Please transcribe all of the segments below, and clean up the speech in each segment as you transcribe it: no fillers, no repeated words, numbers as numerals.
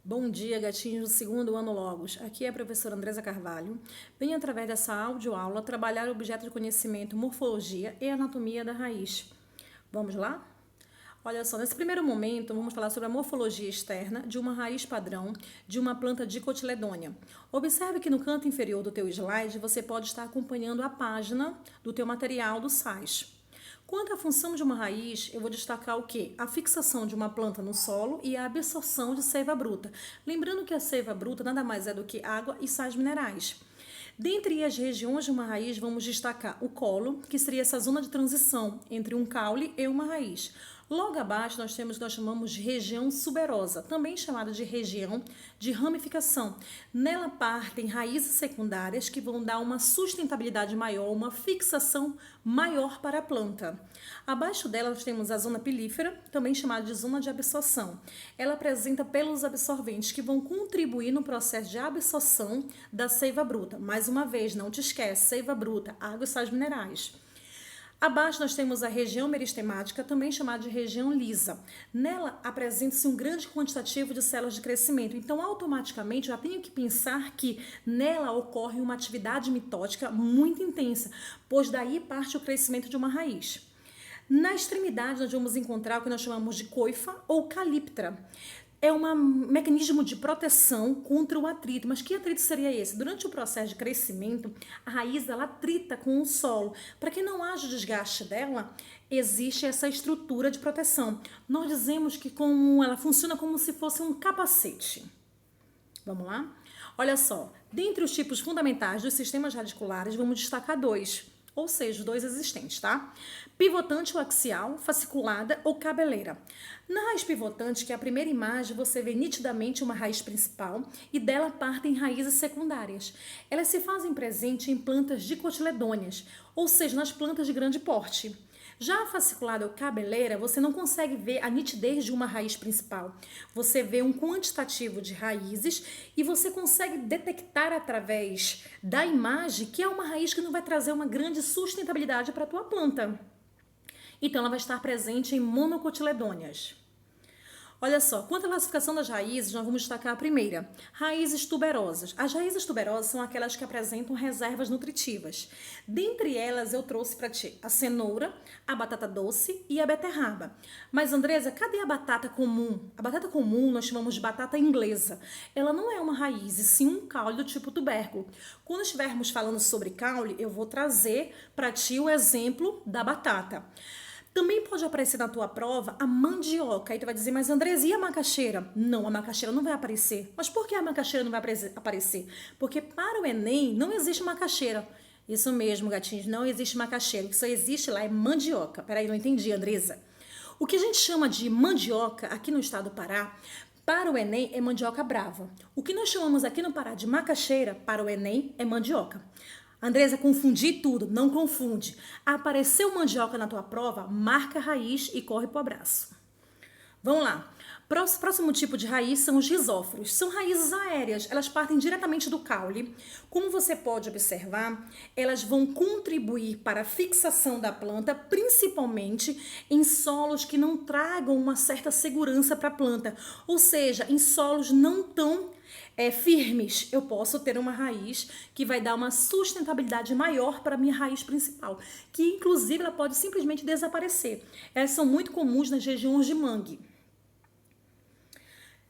Bom dia, gatinhos do segundo ano Logos. Aqui é a professora Andresa Carvalho. Venho, através dessa audioaula, trabalhar o objeto de conhecimento morfologia e anatomia da raiz. Vamos lá? Olha só, nesse primeiro momento, vamos falar sobre a morfologia externa de uma raiz padrão de uma planta dicotiledônea. Observe que no canto inferior do teu slide, você pode estar acompanhando a página do teu material do SAIS. Quanto à função de uma raiz, eu vou destacar o quê? A fixação de uma planta no solo e a absorção de seiva bruta. Lembrando que a seiva bruta nada mais é do que água e sais minerais. Dentre as regiões de uma raiz, vamos destacar o colo, que seria essa zona de transição entre um caule e uma raiz. Logo abaixo, nós temos o que nós chamamos de região suberosa, também chamada de região de ramificação. Nela partem raízes secundárias que vão dar uma sustentabilidade maior, uma fixação maior para a planta. Abaixo dela, nós temos a zona pilífera, também chamada de zona de absorção. Ela apresenta pelos absorventes que vão contribuir no processo de absorção da seiva bruta. Mais uma vez, não te esquece, seiva bruta, água e sais minerais. Abaixo nós temos a região meristemática, também chamada de região lisa. Nela apresenta-se um grande quantitativo de células de crescimento, então automaticamente já tenho que pensar que nela ocorre uma atividade mitótica muito intensa, pois daí parte o crescimento de uma raiz. Na extremidade nós vamos encontrar o que nós chamamos de coifa ou calíptra. É um mecanismo de proteção contra o atrito. Mas que atrito seria esse? Durante o processo de crescimento, a raiz ela atrita com o solo. Para que não haja desgaste dela, existe essa estrutura de proteção. Nós dizemos que ela funciona como se fosse um capacete. Vamos lá? Olha só, dentre os tipos fundamentais dos sistemas radiculares, vamos destacar dois. Ou seja, os dois existentes, tá? Pivotante ou axial, fasciculada ou cabeleira. Na raiz pivotante, que é a primeira imagem, você vê nitidamente uma raiz principal e dela partem raízes secundárias. Elas se fazem presente em plantas dicotiledôneas, ou seja, nas plantas de grande porte. Já a fasciculada ou cabeleira, você não consegue ver a nitidez de uma raiz principal. Você vê um quantitativo de raízes e você consegue detectar através da imagem que é uma raiz que não vai trazer uma grande sustentabilidade para a tua planta. Então, ela vai estar presente em monocotiledôneas. Olha só, quanto à classificação das raízes, nós vamos destacar a primeira, raízes tuberosas. As raízes tuberosas são aquelas que apresentam reservas nutritivas. Dentre elas, eu trouxe para ti a cenoura, a batata doce e a beterraba. Mas, Andresa, cadê a batata comum? A batata comum nós chamamos de batata inglesa. Ela não é uma raiz, e sim um caule do tipo tubérculo. Quando estivermos falando sobre caule, eu vou trazer para ti o exemplo da batata. Também pode aparecer na tua prova a mandioca. Aí tu vai dizer, mas Andresa, e a macaxeira? Não, a macaxeira não vai aparecer. Mas por que a macaxeira não vai aparecer? Porque para o Enem não existe macaxeira. Isso mesmo, gatinhos, não existe macaxeira. O que só existe lá é mandioca. Peraí, não entendi, Andresa. O que a gente chama de mandioca aqui no estado do Pará, para o Enem é mandioca brava. O que nós chamamos aqui no Pará de macaxeira, para o Enem é mandioca. Andresa, confundi tudo. Não confunde. Apareceu mandioca na tua prova, marca a raiz e corre pro abraço. Vamos lá. Próximo tipo de raiz são os rizóforos. São raízes aéreas, elas partem diretamente do caule. Como você pode observar, elas vão contribuir para a fixação da planta, principalmente em solos que não tragam uma certa segurança para a planta. Ou seja, em solos não tão firmes, eu posso ter uma raiz que vai dar uma sustentabilidade maior para a minha raiz principal, que inclusive ela pode simplesmente desaparecer. Elas são muito comuns nas regiões de mangue.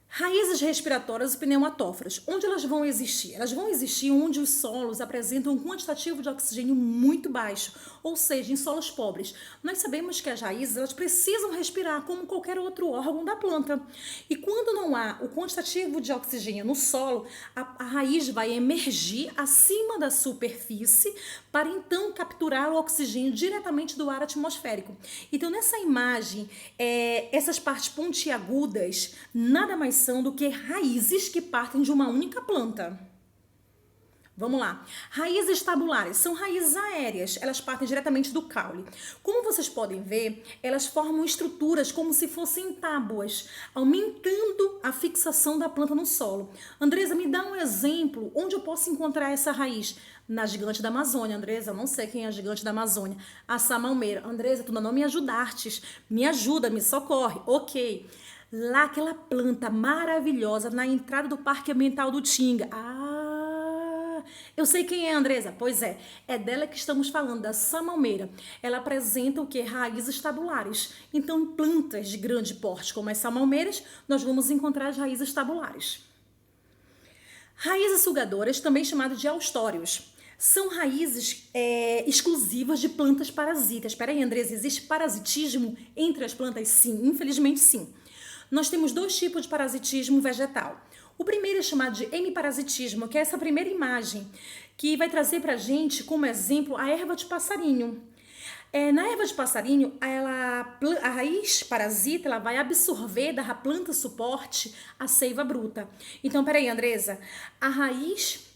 Raízes respiratórias e pneumatóforas. Onde elas vão existir? Elas vão existir onde os solos apresentam um quantitativo de oxigênio muito baixo, ou seja, em solos pobres. Nós sabemos que as raízes elas precisam respirar como qualquer outro órgão da planta. E quando não há o quantitativo de oxigênio no solo, a raiz vai emergir acima da superfície para então capturar o oxigênio diretamente do ar atmosférico. Então, nessa imagem, essas partes pontiagudas nada mais são do que raízes que partem de uma única planta. Vamos lá. Raízes tabulares são raízes aéreas, elas partem diretamente do caule. Como vocês podem ver, elas formam estruturas como se fossem tábuas, aumentando a fixação da planta no solo. Andresa, me dá um exemplo onde eu posso encontrar essa raiz. Na gigante da Amazônia. Andresa, eu não sei quem é a gigante da Amazônia. A samalmeira. Andresa, tu não me ajudaste. Me ajuda, me socorre. Ok. Lá aquela planta maravilhosa na entrada do Parque Ambiental do Tinga. Ah, eu sei quem é, Andresa. Pois é dela que estamos falando, da samalmeira. Ela apresenta o que? Raízes tabulares. Então, em plantas de grande porte, como as samalmeiras, nós vamos encontrar as raízes tabulares. Raízes sugadoras, também chamadas de austórios, são raízes exclusivas de plantas parasitas. Espera aí, Andresa, existe parasitismo entre as plantas? Sim, infelizmente sim. Nós temos dois tipos de parasitismo vegetal. O primeiro é chamado de hemiparasitismo, que é essa primeira imagem, que vai trazer pra gente como exemplo a erva de passarinho. Na erva de passarinho, a raiz parasita ela vai absorver da planta suporte a seiva bruta. Então, peraí, Andresa, a raiz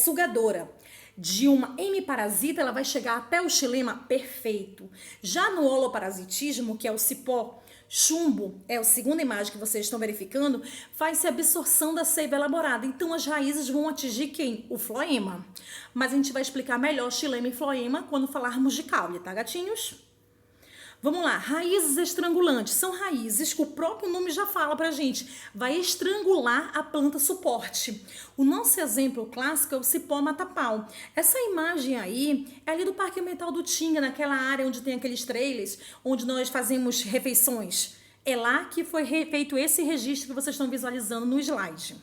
sugadora de uma hemiparasita, ela vai chegar até o xilema perfeito. Já no holoparasitismo, que é o cipó chumbo, é a segunda imagem que vocês estão verificando, faz-se absorção da seiva elaborada. Então as raízes vão atingir quem? O floema. Mas a gente vai explicar melhor xilema e floema quando falarmos de caule, tá, gatinhos? Vamos lá, raízes estrangulantes. São raízes que o próprio nome já fala pra gente. Vai estrangular a planta suporte. O nosso exemplo clássico é o cipó mata-pau. Essa imagem aí é ali do Parque Ambiental do Tinga, naquela área onde tem aqueles trailers, onde nós fazemos refeições. É lá que foi feito esse registro que vocês estão visualizando no slide.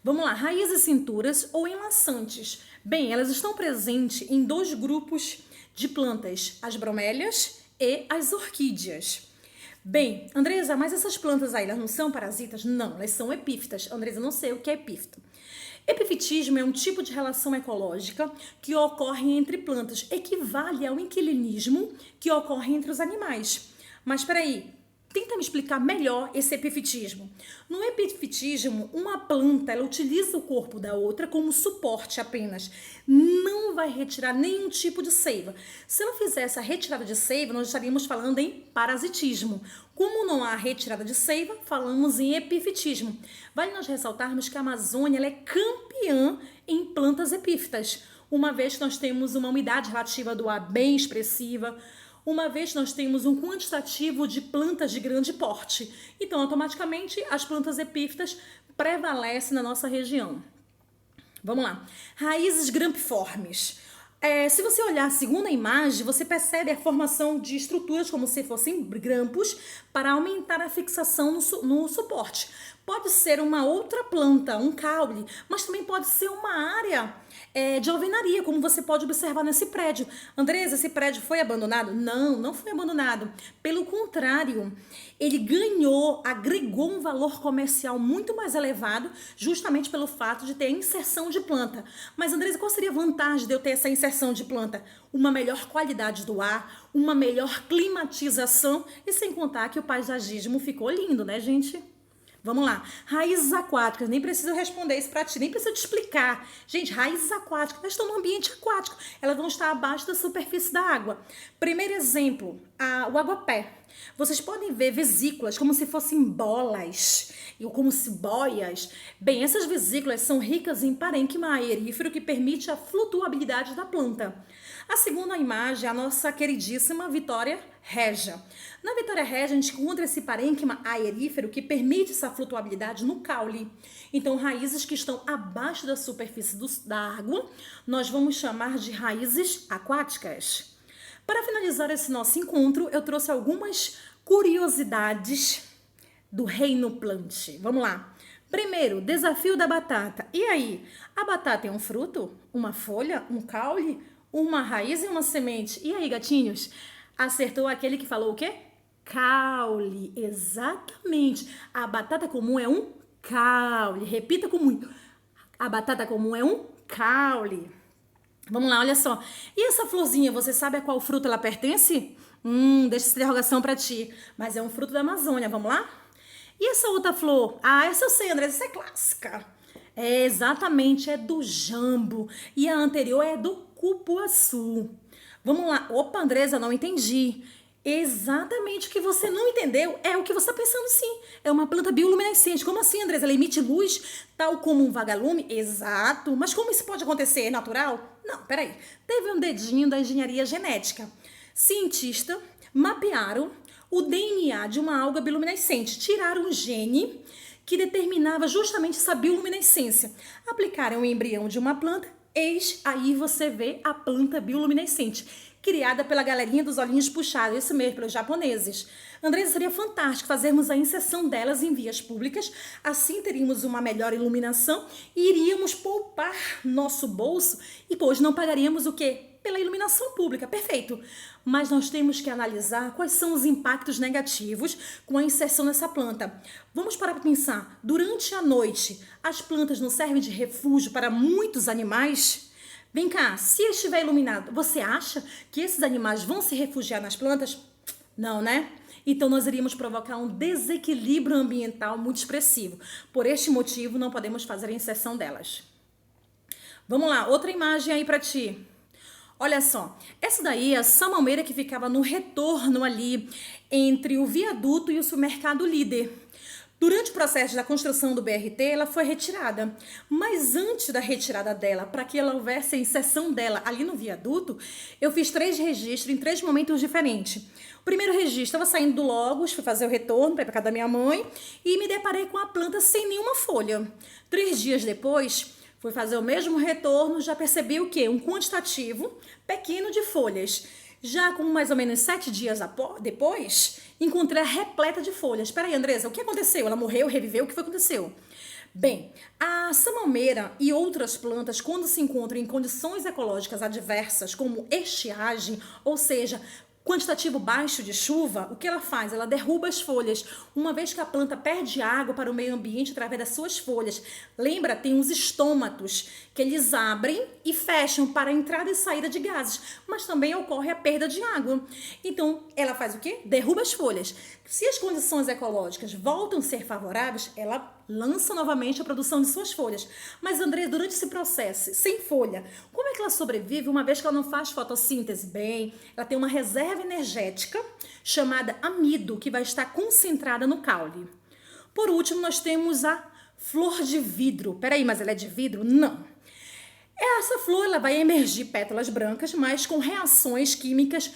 Vamos lá, raízes cinturas ou enlaçantes. Bem, elas estão presentes em dois grupos de plantas, as bromélias e as orquídeas. Bem, Andresa, mas essas plantas aí, elas não são parasitas? Não, elas são epífitas. Andresa, não sei o que é epífita. Epifitismo é um tipo de relação ecológica que ocorre entre plantas, equivale ao inquilinismo que ocorre entre os animais. Mas peraí, tenta me explicar melhor esse epifitismo. No epifitismo, uma planta ela utiliza o corpo da outra como suporte apenas. Não vai retirar nenhum tipo de seiva. Se ela fizesse a retirada de seiva, nós estaríamos falando em parasitismo. Como não há retirada de seiva, falamos em epifitismo. Vale nós ressaltarmos que a Amazônia ela é campeã em plantas epífitas, uma vez que nós temos uma umidade relativa do ar bem expressiva, uma vez nós temos um quantitativo de plantas de grande porte. Então, automaticamente, as plantas epífitas prevalecem na nossa região. Vamos lá. Raízes grampiformes. Se você olhar a segunda imagem, você percebe a formação de estruturas como se fossem grampos para aumentar a fixação no suporte. Pode ser uma outra planta, um caule, mas também pode ser uma área de alvenaria, como você pode observar nesse prédio. Andresa, esse prédio foi abandonado? Não, não foi abandonado. Pelo contrário, ele agregou um valor comercial muito mais elevado, justamente pelo fato de ter inserção de planta. Mas, Andresa, qual seria a vantagem de eu ter essa inserção de planta? Uma melhor qualidade do ar, uma melhor climatização e sem contar que o paisagismo ficou lindo, né, gente? Vamos lá, raízes aquáticas, nem preciso responder isso para ti, nem preciso te explicar. Gente, raízes aquáticas, elas estão no ambiente aquático, elas vão estar abaixo da superfície da água. Primeiro exemplo, o aguapé. Vocês podem ver vesículas como se fossem bolas, ou como se boias. Bem, essas vesículas são ricas em parênquima aerífero que permite a flutuabilidade da planta. A segunda imagem é a nossa queridíssima Vitória Régia. Na Vitória Régia, a gente encontra esse parênquima aerífero que permite essa flutuabilidade no caule. Então, raízes que estão abaixo da superfície da água, nós vamos chamar de raízes aquáticas. Para finalizar esse nosso encontro, eu trouxe algumas curiosidades do reino plant. Vamos lá. Primeiro, desafio da batata. E aí, a batata é um fruto? Uma folha? Um caule? Uma raiz e uma semente? E aí, gatinhos? Acertou aquele que falou o quê? Caule. Exatamente. A batata comum é um caule. Repita com muito. A batata comum é um caule. Vamos lá, olha só. E essa florzinha, você sabe a qual fruto ela pertence? Deixa essa interrogação pra ti. Mas é um fruto da Amazônia, vamos lá? E essa outra flor? Essa eu sei, André, essa é clássica. Exatamente, é do jambo. E a anterior é do cupuaçu. Vamos lá. Opa, Andresa, não entendi. Exatamente o que você não entendeu é o que você está pensando, sim. É uma planta bioluminescente. Como assim, Andresa? Ela emite luz tal como um vagalume? Exato. Mas como isso pode acontecer? É natural? Não, peraí. Teve um dedinho da engenharia genética. Cientistas mapearam o DNA de uma alga bioluminescente. Tiraram um gene que determinava justamente essa bioluminescência. Aplicaram o embrião de uma planta, eis aí você vê a planta bioluminescente, criada pela galerinha dos olhinhos puxados, isso mesmo, pelos japoneses. Andresa, seria fantástico fazermos a inserção delas em vias públicas, assim teríamos uma melhor iluminação e iríamos poupar nosso bolso e, pois, não pagaríamos o quê? Pela iluminação pública, perfeito. Mas nós temos que analisar quais são os impactos negativos com a inserção nessa planta. Vamos parar para pensar, durante a noite, as plantas não servem de refúgio para muitos animais? Vem cá, se estiver iluminado, você acha que esses animais vão se refugiar nas plantas? Não, né? Então nós iríamos provocar um desequilíbrio ambiental muito expressivo. Por este motivo, não podemos fazer a inserção delas. Vamos lá, outra imagem aí para ti. Olha só, essa daí é a salmoeira que ficava no retorno ali entre o viaduto e o supermercado Líder. Durante o processo da construção do BRT, ela foi retirada. Mas antes da retirada dela, para que ela houvesse a inserção dela ali no viaduto, eu fiz 3 registros em 3 momentos diferentes. O primeiro registro, estava saindo do Logos, fui fazer o retorno para ir para casa da minha mãe e me deparei com a planta sem nenhuma folha. 3 dias depois, fui fazer o mesmo retorno, já percebi o quê? Um quantitativo pequeno de folhas. Já com mais ou menos 7 dias depois, encontrei a repleta de folhas. Espera aí, Andresa, o que aconteceu? Ela morreu, reviveu? O que foi que aconteceu? Bem, a salmoeira e outras plantas, quando se encontram em condições ecológicas adversas, como estiagem, ou seja, quantitativo baixo de chuva, o que ela faz? Ela derruba as folhas, uma vez que a planta perde água para o meio ambiente através das suas folhas. Lembra? Tem os estômatos que eles abrem e fecham para a entrada e saída de gases, mas também ocorre a perda de água. Então, ela faz o quê? Derruba as folhas. Se as condições ecológicas voltam a ser favoráveis, ela lança novamente a produção de suas folhas. Mas, André, durante esse processo, sem folha, como é que ela sobrevive uma vez que ela não faz fotossíntese bem? Ela tem uma reserva energética chamada amido, que vai estar concentrada no caule. Por último, nós temos a flor de vidro. Peraí, mas ela é de vidro? Não. Essa flor ela vai emergir pétalas brancas, mas com reações químicas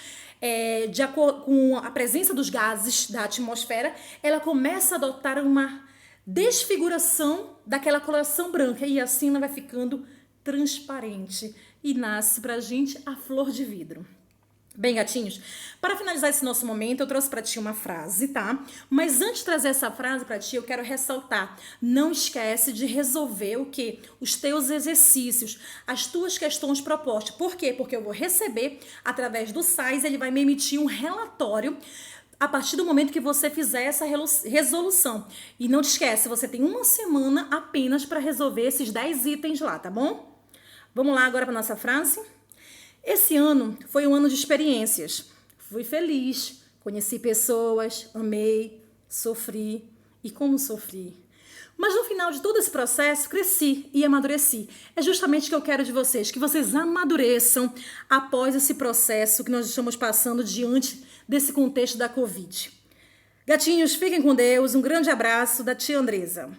de acordo com a presença dos gases da atmosfera, ela começa a adotar uma desfiguração daquela coloração branca e assim ela vai ficando transparente e nasce pra gente a flor de vidro. Bem, gatinhos, para finalizar esse nosso momento, eu trouxe para ti uma frase, tá? Mas antes de trazer essa frase para ti, eu quero ressaltar, não esquece de resolver o quê? Os teus exercícios, as tuas questões propostas. Por quê? Porque eu vou receber, através do SAIS, ele vai me emitir um relatório a partir do momento que você fizer essa resolução. E não te esquece, você tem uma semana apenas para resolver esses 10 itens lá, tá bom? Vamos lá agora para nossa frase? Esse ano foi um ano de experiências. Fui feliz, conheci pessoas, amei, sofri e como sofri. Mas no final de todo esse processo, cresci e amadureci. É justamente o que eu quero de vocês, que vocês amadureçam após esse processo que nós estamos passando diante desse contexto da Covid. Gatinhos, fiquem com Deus. Um grande abraço da tia Andresa.